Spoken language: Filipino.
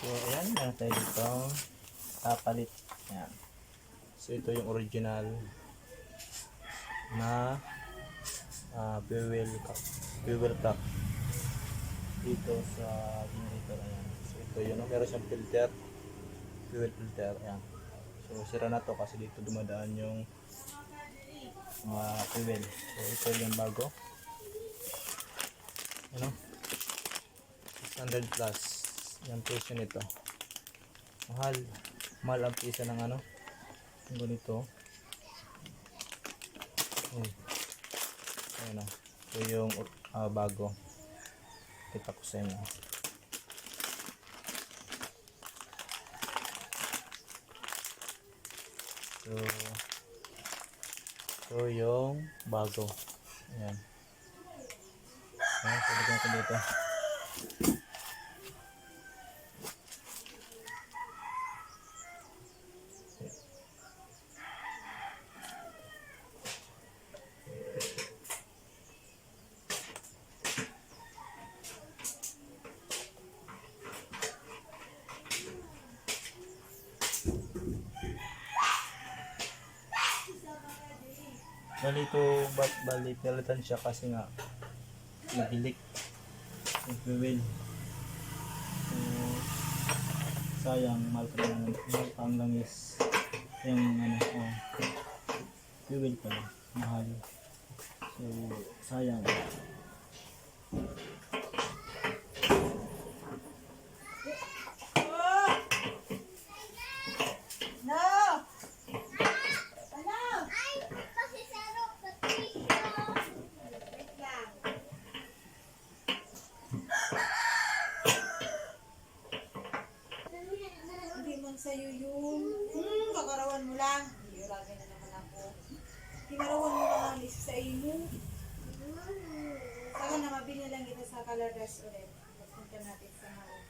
ayan, meron tayo dito kapalit. Ayan. So ito yung original na fuel cap dito sa generator. Ayan. So ito yun, meron siyang filter, fuel filter. Ayan. So sira na to kasi dito dumadaan yung fuel. So ito yung bago, ano, 600 plus yung presyo nito. Mahal ang pisa ng ano, yung ganito. Ayan o, ito yung bago, kita ko sa inyo. So ito yung bago. Ayan. Ayan, pwede natin dito. Bali palitan siya kasi nga nag-leak yung fuel. So sayang, mahal pang langis yung ano, fuel pala mahal. So sayang. Sa'yo yung kakarawan mo lang. Iuragay na naman ako. Kinarawan mo lang ang sa iyo. Saka na mabili lang kita sa Caladas ulit. Punta natin sa Marok.